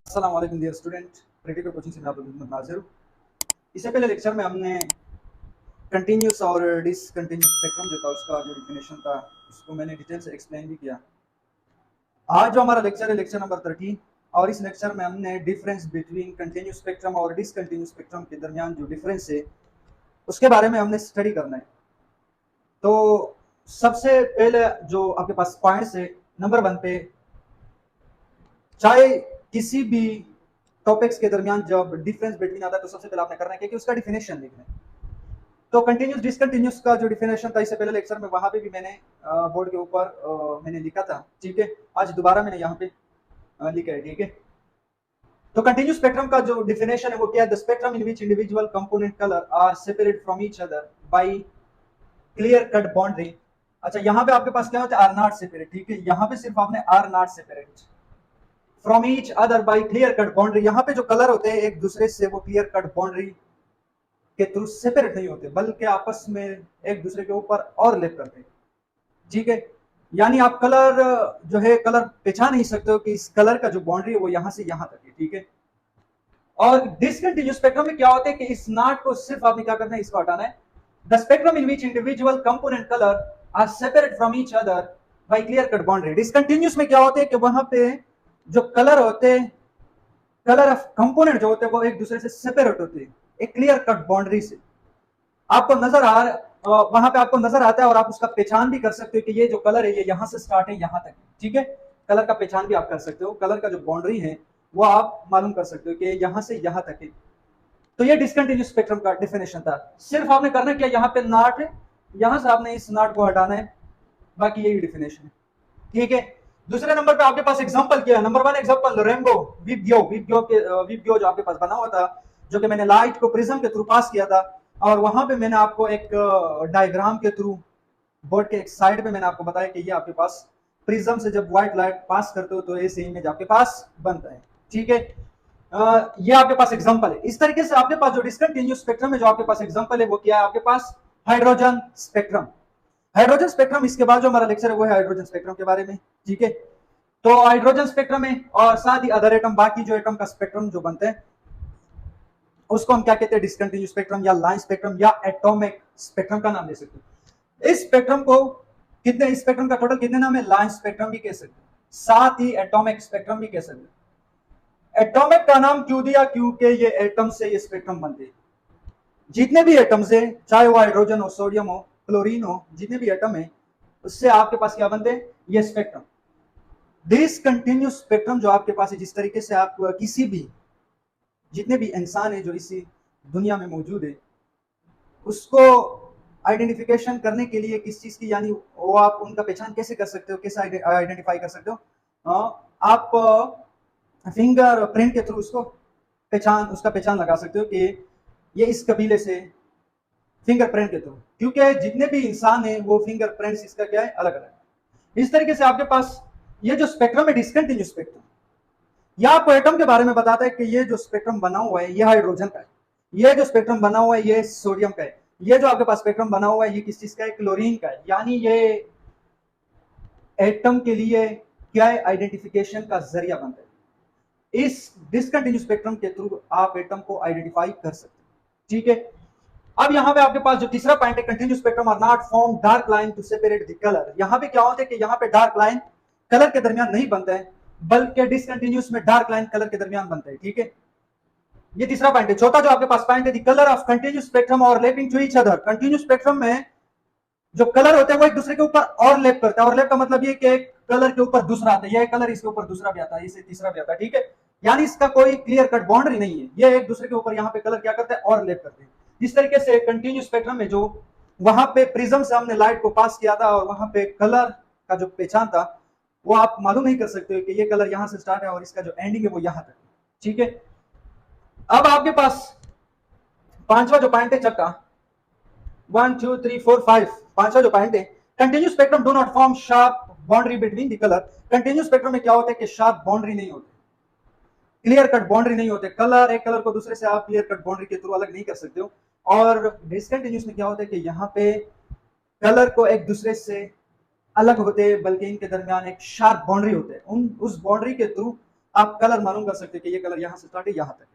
अस्सलाम वालेकुम dear student, practical coaching से मैं आप लोगों नाजिर हूँ। इससे पहले लेक्चर में हमने कंटिन्यूस और डिसकंटिन्यूस स्पेक्ट्रम जो था उसका जो डिफिनेशन था उसको मैंने डिटेल से एक्सप्लेन भी किया। आज जो हमारा लेक्चर है लेक्चर नंबर 13 और इस लेक्चर में हमने डिफरेंस बिटवीन कंटिन्यूस स्पेक्ट्रम और डिसकंटिन्यूस स्पेक्ट्रम के दरमियान जो डिफरेंस है उसके बारे में हमने स्टडी करना है। तो सबसे पहले जो आपके पास पॉइंट्स है, नंबर 1 पे चाहे किसी भी टॉपिक्स के दरमियान जब डिफरेंस बिटवीन आता है तो सबसे पहले आपने करना है कि उसका डिफिनेशन लिखना है। तो कंटिन्यूस डिसकंटिन्यूस का जो डिफिनेशन था इससे पहले लेक्चर में वहां पे भी मैंने बोर्ड के ऊपर मैंने लिखा था, ठीक है। आज दोबारा मैंने यहाँ पे लिखा है, ठीक है। तो कंटिन्यूस स्पेक्ट्रम का जो डिफिनेशन है वो क्या है? The spectrum in which individual component colour are separate from each other by clear cut boundary. अच्छा, यहाँ पे आपके पास क्या होता है? आर नॉट सेपरेट, ठीक है। यहाँ पे सिर्फ आपने are not separate from each other by clear cut boundary. यहाँ पे जो कलर होते हैं एक दूसरे से वो क्लियर कट बाउंड्री के थ्रू सेपरेट नहीं होते बल्कि आपस में एक दूसरे के ऊपर और लेप करते हैं, ठीक है। यानी आप कलर जो है कलर पहचान नहीं सकते हो कि इस कलर का जो बाउंड्री है वो यहां से यहां तक है, ठीक है। और डिसकंटिन्यूस स्पेक्ट्रम में क्या होता है कि इस नॉट को सिर्फ आपने क्या करना है, इसको हटाना है। The spectrum in which individual component colour are separate from each other by clear cut boundary. Discontinuous में क्या होता है कि वहां पे जो कलर होते हैं, कलर ऑफ कंपोनेंट जो होते हैं वो एक दूसरे से सेपरेट होते हैं एक क्लियर कट बाउंड्री से। आपको नजर आ वहां पे आपको नजर आता है और आप उसका पहचान भी कर सकते हो कि ये जो कलर है ये यहां से स्टार्ट है यहां तक, ठीक है। कलर का पहचान भी आप कर सकते हो, कलर का जो बाउंड्री है वो आप मालूम कर सकते हो कि यहां से यहां तक है। तो ये डिसकंटिन्यूस स्पेक्ट्रम का डेफिनेशन था। सिर्फ आपने करना क्या, यहाँ पे नॉट है, यहां से आपने इस नॉट को हटाना है, बाकी यही डिफिनेशन है, ठीक है। दूसरे नंबर पे आपके पास एग्जांपल क्या है? नंबर 1 एग्जांपल रेनबो विबग्यो जो आपके पास बना हुआ था, जो कि मैंने लाइट को प्रिज्म के थ्रू पास किया था और वहां पे मैंने आपको एक डायग्राम के थ्रू बोर्ड के एक साइड पे मैंने आपको बताया कि ये आपके पास प्रिज्म से जब व्हाइट लाइट पास करते हो तो ऐसे इमेज आपके पास बनता है, ठीक है। ये आपके पास एग्जांपल है। इस तरीके से आपके पास जो डिसकंटिन्यूस स्पेक्ट्रम है जो आपके पास एग्जांपल है वो क्या है? आपके पास हाइड्रोजन स्पेक्ट्रम। हाइड्रोजन स्पेक्ट्रम, इसके बाद जो हमारा लेक्चर है वो है हाइड्रोजन स्पेक्ट्रम के बारे में, ठीक है। तो हाइड्रोजन स्पेक्ट्रम में और साथ ही अदर एटम, बाकी जो एटम का स्पेक्ट्रम जो बनते हैं उसको हम क्या कहते हैं? डिसकंटिन्यूस स्पेक्ट्रम या लाइन स्पेक्ट्रम या एटॉमिक स्पेक्ट्रम का नाम दे सकते हैं। इस स्पेक्ट्रम को कितने, इस स्पेक्ट्रम का टोटल कितने नाम है? लाइन स्पेक्ट्रम भी कह सकते हैं, साथ ही एटॉमिक स्पेक्ट्रम भी कह सकते हैं। एटॉमिक का नाम क्यों दिया? क्योंकि ये एटम से ये स्पेक्ट्रम बनते हैं। जितने भी एटम्स है, चाहे वो हाइड्रोजन हो, सोडियम हो, क्लोरीन हो, जितने भी एटम है उससे आपके पास क्या बनते हैं? ये स्पेक्ट्रम। डिसकंटिन्यूस स्पेक्ट्रम जो आपके पास है, जिस तरीके से आप किसी भी, जितने भी इंसान है जो इसी दुनिया में मौजूद है उसको आइडेंटिफिकेशन करने के लिए किस चीज की, यानी वो आप उनका पहचान कैसे कर सकते हो, कैसे आइडेंटिफाई कर सकते हो? आप फिंगर प्रिंट के थ्रू उसको उसका पहचान लगा सकते हो कि ये इस कबीले से, फिंगरप्रिंट के थ्रू, क्योंकि जितने भी इंसान है वो फिंगरप्रिंट्स इसका क्या है? अलग अलग। इस तरीके से आपके पास ये जो स्पेक्ट्रम है डिसकंटिन्यूस स्पेक्ट्रम, यह आपको एटम के बारे में बताता है कि ये जो स्पेक्ट्रम बना हुआ है ये हाइड्रोजन का है, ये जो स्पेक्ट्रम बना हुआ है ये सोडियम का है, ये जो आपके पास स्पेक्ट्रम बना हुआ है ये किस चीज का है? क्लोरीन का है। यानी ये एटम के लिए क्या है? आइडेंटिफिकेशन का जरिया बनता है। इस डिसकंटिन्यूस स्पेक्ट्रम के थ्रू आप एटम को आइडेंटिफाई कर सकते हैं, ठीक है। अब यहाँ पे आपके पास जो तीसरा पॉइंट है, continuous spectrum are not form dark line to separate the colour. यहाँ पे क्या होता है कि यहाँ पे डार्क लाइन कलर के दरमियान नहीं बनता है बल्कि डिसकंटिन्यूस में डार्क लाइन कलर के दरमियान बनता है, ठीक है। ये तीसरा पॉइंट है। चौथा जो आपके पास पॉइंट है, the colour of continuous spectrum और lapping to each other. Continuous spectrum में जो कलर होते हैं वो एक दूसरे के ऊपर और लेप करता है, और लेप का मतलब ये कि एक कलर के ऊपर दूसरा आता है, ये कलर इसके ऊपर दूसरा भी आता है, इसे तीसरा भी आता है, ठीक है। यानी इसका कोई क्लियर कट बाउंड्री नहीं है, ये एक दूसरे के ऊपर यहाँ पे कलर क्या करते हैं? और लेप करते हैं। इस तरीके से कंटिन्यूस स्पेक्ट्रम में जो वहां पे प्रिज्म से हमने लाइट को पास किया था और वहां पे कलर का जो पहचान था वो आप मालूम नहीं कर सकते कि ये कलर यहां से स्टार्ट है और इसका जो एंडिंग है वो यहां तक, ठीक है। अब आपके पास पांचवा जो पॉइंट है चक्का, 1 2 3 4 5, पांचवा जो पॉइंट है, continuous spectrum do not form sharp boundary between the colour. Continuous spectrum में क्या होता है कि शार्प बाउंड्री नहीं होती, क्लियर कट बाउंड्री नहीं होते। कलर, एक कलर को दूसरे से आप क्लियर कट बाउंड्री के थ्रू अलग नहीं कर सकते हो। और डिसकंटिन्यूस में क्या होता है कि यहाँ पे कलर को एक दूसरे से अलग होते हैं बल्कि इनके दरमियान एक शार्प बाउंड्री होते हैं, उस बाउंड्री के थ्रू आप कलर मालूम कर सकते हैं कि ये कलर यहाँ से स्टार्ट है यहाँ तक,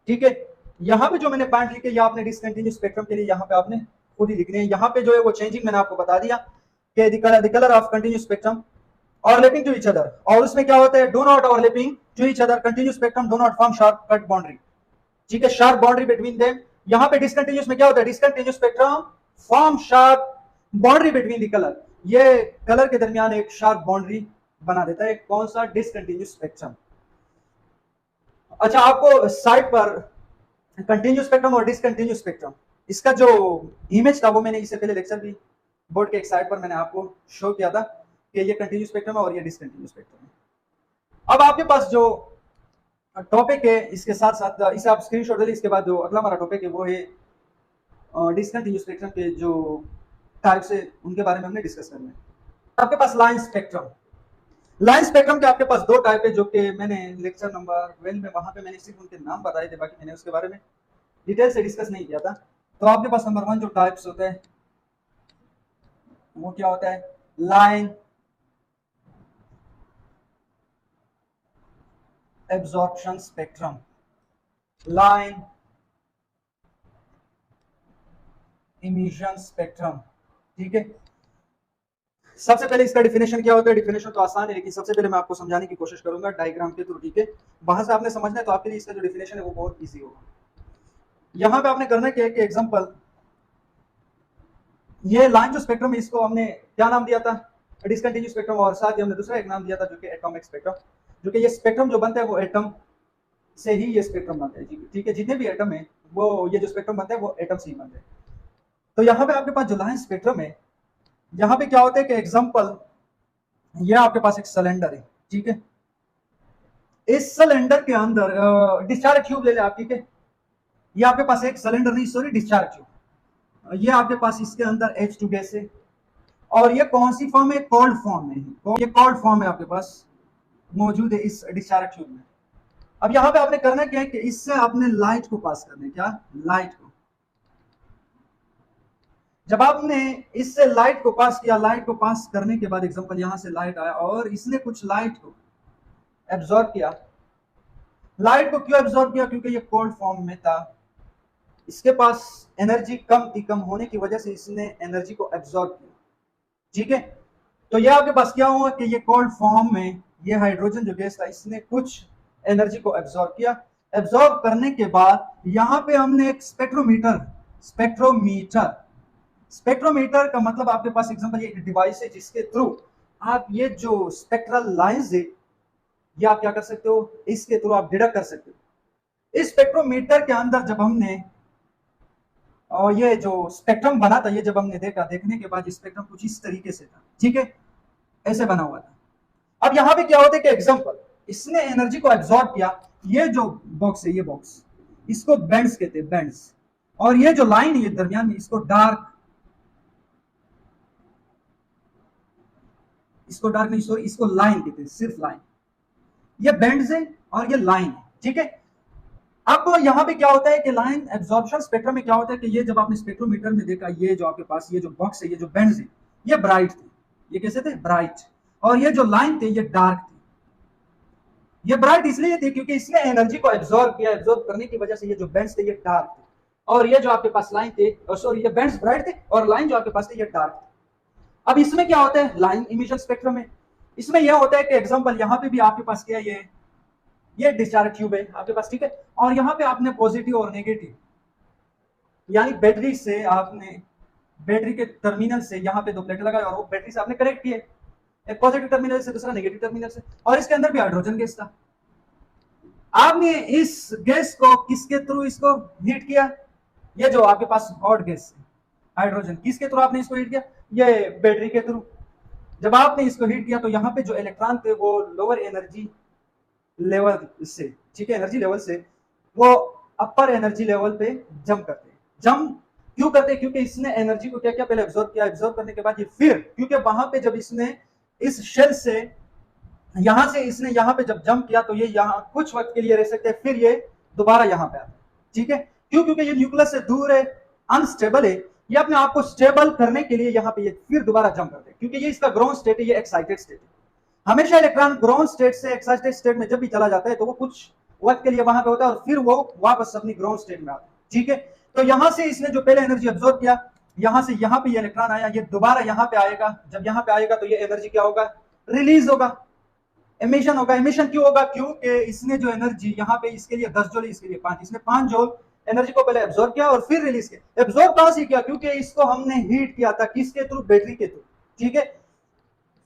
ठीक है। यहाँ पे जो मैंने पॉइंट लिखे ये आपने डिसकंटिन्यूस स्पेक्ट्रम के लिए यहाँ पे आपने खुद ही लिखने हैं। यहाँ पे जो है वो चेंजिंग मैंने आपको बता दिया कि the colour of continuous spectrum overlapping to each other, और उसमें क्या होता है, do not overlapping to each other, continuous spectrum do not form sharp cut boundary, ठीक है, शार्प बाउंड्री बिटवीन देम। यहाँ पे डिसकंटिन्यूस में क्या होता है, discontinuous spectrum form sharp boundary between the colour, ये कलर के दरमियान एक शार्प बाउंड्री बना देता है, कौन सा, डिसकंटिन्यूस स्पेक्ट्रम। अच्छा, आपको साइड पर कंटिन्यूस स्पेक्ट्रम और डिसकंटिन्यूस स्पेक्ट्रम इसका जो इमेज था वो मैंने इससे पहले लेक्चर भी बोर्ड के एक साइड पर मैंने आपको शो किया था कि ये कंटिन्यूस स्पेक्ट्रम है और ये डिसकंटिन्यूस स्पेक्ट्रम है। अब आपके पास जो टॉपिक है इसके साथ साथ इसे आप स्क्रीनशॉट ले लीजिए। इसके बाद जो अगला हमारा टॉपिक है वो है डिसकंटिन्यूस स्पेक्ट्रम के जो टाइप्स है उनके बारे में हमने डिस्कस करना है। आपके पास लाइन स्पेक्ट्रम, लाइन स्पेक्ट्रम के आपके पास दो टाइप है जो कि मैंने लेक्चर नंबर 12 में वहां पे मैंने सिर्फ उनके नाम बताए थे, बाकी मैंने उसके बारे में डिटेल से डिस्कस नहीं किया था। तो आपके पास नंबर 1 जो टाइप्स होते हैं वो क्या होता है, line absorption spectrum, line emission spectrum, ठीक है। सबसे पहले इसका डिफिनेशन क्या होता है, डिफिनेशन तो आसान है लेकिन सबसे पहले मैं आपको समझाने की कोशिश करूंगा डायग्राम के थ्रू, ठीक है। वहां से आपने समझना है तो आपके लिए इसका जो डिफिनेशन है वो बहुत इजी होगा। यहां पे आपने करना क्या है कि एग्जांपल, ये लाइन जो स्पेक्ट्रम है इसको हमने क्या नाम दिया था, डिसकंटिन्यूस स्पेक्ट्रम, और साथ ही हमने दूसरा एक नाम दिया था जो कि एटॉमिक स्पेक्ट्रम, जो कि ये स्पेक्ट्रम जो बनता है वो एटम से ही ये स्पेक्ट्रम बनता है, ठीक है। जितने भी एटम है वो ये जो स्पेक्ट्रम बनता है वो एटम से ही बनता है। तो यहाँ पे आपके पास जो लाइन स्पेक्ट्रम है, यहाँ पे क्या होता है कि एग्जांपल ये आपके पास एक सिलेंडर है, ठीक है। इस सिलेंडर के अंदर डिस्चार्ज ट्यूब ले ले आप, ठीक है। ये आपके पास एक सिलेंडर नहीं, सॉरी, डिस्चार्ज ट्यूब, ये आपके पास इसके अंदर H2 गैस है और ये कौन सी फॉर्म है, कोल्ड फॉर्म में है, ये कोल्ड फॉर्म है आपके पास मौजूद है इस डिस्चार्ज ट्यूब में। अब यहाँ पे आपने करना क्या है कि इससे आपने लाइट को पास करना है, क्या, लाइट को। जब आपने इससे लाइट को पास किया, लाइट को पास करने के बाद एग्जांपल यहां से लाइट आया और इसने कुछ लाइट को एब्जॉर्ब किया। लाइट को क्यों एब्जॉर्ब किया, क्योंकि ये कोल्ड फॉर्म में था, इसके पास एनर्जी कम थी, कम होने की वजह से इसने एनर्जी को एब्जॉर्ब किया, ठीक है। तो ये आपके पास क्या हुआ कि ये कोल्ड फॉर्म में ये हाइड्रोजन जो गैस था इसने कुछ एनर्जी को एब्जॉर्ब किया। एब्जॉर्ब करने के बाद यहाँ पे हमने एक स्पेक्ट्रोमीटर का मतलब आपके पास एग्जांपल ये एक डिवाइस है जिसके थ्रू आप ये जो स्पेक्ट्रल लाइंस है ये आप क्या कर सकते हो, इसके थ्रू आप डिडक्ट कर सकते हो। इस स्पेक्ट्रोमीटर के अंदर जब हमने और ये जो स्पेक्ट्रम बना था, ये जब हमने देखा, देखने के बाद स्पेक्ट्रम कुछ इस तरीके से था, ठीक है, ऐसे बना हुआ था। अब यहाँ पे क्या होता है कि एग्जांपल इसने एनर्जी को एब्जॉर्ब किया, ये जो बॉक्स है, ये बॉक्स, इसको बैंड्स कहते हैं, बैंड्स, और ये जो लाइन है दरमियान में इसको डार्क नहीं, सॉरी, इसको लाइन कहते हैं, सिर्फ लाइन। ये बैंड्स है और ये लाइन है, ठीक है। अब यहाँ पे क्या होता है कि लाइन एब्जॉर्प्शन स्पेक्ट्रम में क्या होता है कि ये जब आपने स्पेक्ट्रोमीटर में देखा, ये जो आपके पास ये जो बॉक्स है, ये जो बैंड्स है, ये ब्राइट थे, ये कैसे थे, ब्राइट, और ये जो लाइन थे ये डार्क थे। ये ब्राइट इसलिए थे क्योंकि इसने एनर्जी को एब्जॉर्ब किया, एब्जॉर्ब करने की वजह से ये जो बैंड्स थे ये डार्क थे, और ये जो आपके पास लाइन थे, सॉरी, ये बैंड्स ब्राइट थे और लाइन जो आपके पास थे ये डार्क थे। अब इसमें क्या होता है, लाइन इमिशन स्पेक्ट्रम में इसमें यह होता है कि एग्जांपल यहाँ पे भी आपके पास क्या है, ये डिस्चार्ज ट्यूब है आपके पास, ठीक है, और यहाँ पे आपने पॉजिटिव और नेगेटिव, यानी बैटरी से आपने, बैटरी के टर्मिनल से यहाँ पे दो प्लेट लगाए और वो बैटरी से आपने कनेक्ट किए, एक पॉजिटिव टर्मिनल से दूसरा नेगेटिव टर्मिनल से, और इसके अंदर भी हाइड्रोजन गैस था। आपने इस गैस को किसके थ्रू इसको हीट किया, ये जो आपके पास हॉट गैस है हाइड्रोजन, किसके थ्रू आपने इसको हीट किया, ये बैटरी के थ्रू। जब आपने इसको हीट किया तो यहाँ पे जो इलेक्ट्रॉन थे वो लोअर एनर्जी लेवल से, ठीक है, एनर्जी लेवल से वो अपर एनर्जी लेवल पे जंप करते हैं। जंप क्यों करते हैं, क्योंकि इसने एनर्जी को क्या क्या पहले एब्जॉर्ब किया, एब्जॉर्ब करने के बाद ये फिर, क्योंकि वहां पे जब इसने इस शेल से यहां से इसने यहाँ पे जब जंप किया तो ये यहाँ कुछ वक्त के लिए रह सकते हैं, फिर ये दोबारा यहाँ पे आता है, ठीक है। क्यों, क्योंकि ये न्यूक्लियस से दूर है, अनस्टेबल है, ये अपने आप को स्टेबल करने के लिए यहाँ पे ये फिर दोबारा जंप करते हैं, क्योंकि ये इसका ग्राउंड स्टेट है, ये एक्साइटेड स्टेट है। हमेशा इलेक्ट्रॉन ग्राउंड स्टेट से एक्साइटेड स्टेट में जब भी चला जाता है तो वो कुछ वक्त के लिए वहां पे होता है और फिर वो वापस अपनी ग्राउंड स्टेट में आता है, ठीक है। तो यहां से इसने जो पहले एनर्जी अब्सॉर्ब किया, यहां से यहां पे ये इलेक्ट्रॉन आया, ये दोबारा यहां पे आएगा, जब यहां पे आएगा तो ये एनर्जी क्या होगा, रिलीज होगा, एमिशन होगा। एमिशन क्यों होगा, क्योंकि इसने जो एनर्जी यहाँ पे इसके लिए 10 जूल, इसके लिए 5, इसने 5 जूल एनर्जी को पहले एब्जॉर्ब किया और फिर रिलीज किया। एब्जॉर्ब कहां से किया, क्योंकि इसको हमने हीट किया था, किसके थ्रू, बैटरी के थ्रू, ठीक है।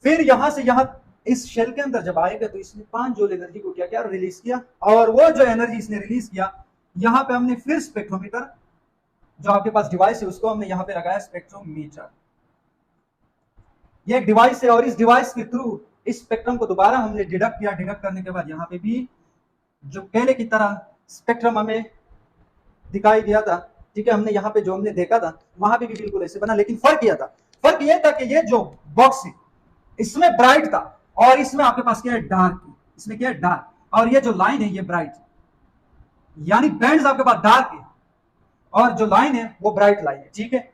फिर यहां से यहां इस शेल के अंदर जब आएगा तो इसने 5 जूल एनर्जी को क्या किया, रिलीज किया। और वो जो एनर्जी इसने रिलीज किया, यहाँ पे हमने फिर स्पेक्ट्रोमीटर, जो आपके पास डिवाइस है उसको हमने यहाँ पे लगाया स्पेक्ट्रोमीटर। ये एक डिवाइस है और इस डिवाइस के थ्रू इस स्पेक्ट्रम को दोबारा हमने डिडक्ट किया। डिडक्ट करने के बाद यहाँ पे भी जो पहले की तरह स्पेक्ट्रम हमें दिखाई दिया था, ठीक है, हमने यहाँ पे जो हमने देखा था वहां पे भी बिल्कुल ऐसे बना, लेकिन फर्क यह था, फर्क यह था कि ये जो बॉक्स है इसमें ब्राइट था और इसमें आपके पास क्या है, डार्क। इसमें क्या है, डार्क, और ये जो लाइन है ये ब्राइट, यानी बैंड्स आपके पास डार्क है और जो लाइन है वो ब्राइट लाइन है, ठीक है।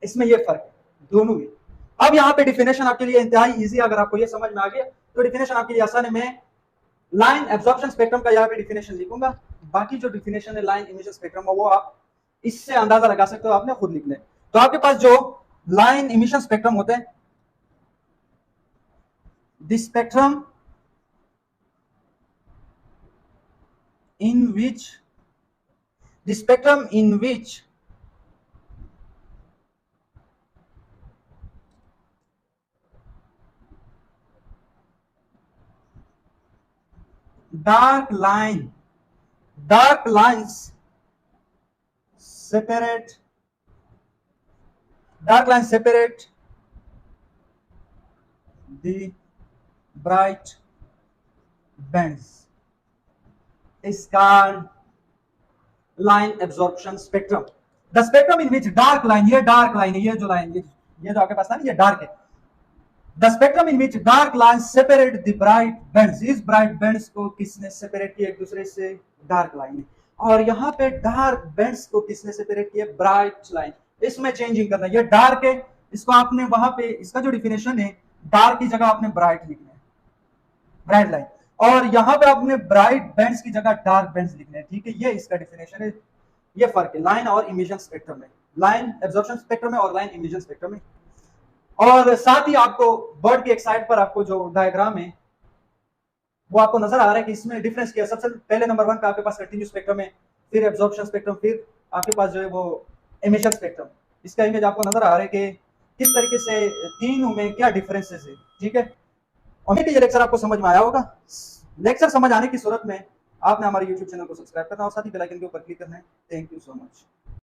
इसमें ये फर्क है दोनों में। अब यहाँ पे डिफिनेशन आपके लिए इंतहाई इजी, अगर आपको ये समझ में आ गया तो डिफिनेशन आपके लिए आसान है। मैं लाइन एब्जॉर्प्शन स्पेक्ट्रम का यहाँ पे डिफिनेशन लिखूंगा, बाकी जो डिफिनेशन है लाइन इमिशन स्पेक्ट्रम का वो आप इससे अंदाजा लगा सकते हो, आपने खुद लिखना है। तो आपके पास जो लाइन इमिशन स्पेक्ट्रम होता है, the spectrum in which dark lines separate the bright bands is called line absorption spectrum. The spectrum in which dark line, ये dark line है, ये जो line ये जो आपके पास है ये dark है। The spectrum in which dark lines separate the bright bands, इस bright bands को किसने separate किया एक दूसरे से, dark line। और यहाँ पे dark bands को किसने separate किया, bright line। इसमें चेंजिंग करना, ये dark है, इसको आपने वहां पे, इसका जो डिफिनेशन है, dark की जगह आपने bright लिखना है, bright line, और यहाँ पे आपने ब्राइट बैंड्स की जगह डार्क बैंड्स लिखने हैं, ठीक है। ये इसका डिफिनेशन है, ये फर्क है लाइन और इमिशन स्पेक्ट्रम में, लाइन एब्जॉर्प्शन स्पेक्ट्रम में और लाइन इमिशन स्पेक्ट्रम में। और साथ ही आपको बोर्ड की एक साइड पर आपको जो डायग्राम है वो आपको नजर आ रहा है कि इसमें डिफरेंस क्या है। सबसे पहले नंबर 1 का आपके पास कंटिन्यूस स्पेक्ट्रम है, फिर एब्जॉर्प्शन स्पेक्ट्रम, फिर आपके पास जो है वो इमिशन स्पेक्ट्रम। इसका इमेज आपको नजर आ रहा है कि किस तरीके से तीनों में क्या डिफरेंसेस है, ठीक है। उम्मीद है ये लेक्चर आपको समझ में आया होगा। लेक्चर समझ आने की सूरत में आपने हमारे YouTube चैनल को सब्सक्राइब करना और साथ ही बेल आइकन के ऊपर क्लिक करना है। Thank you so much.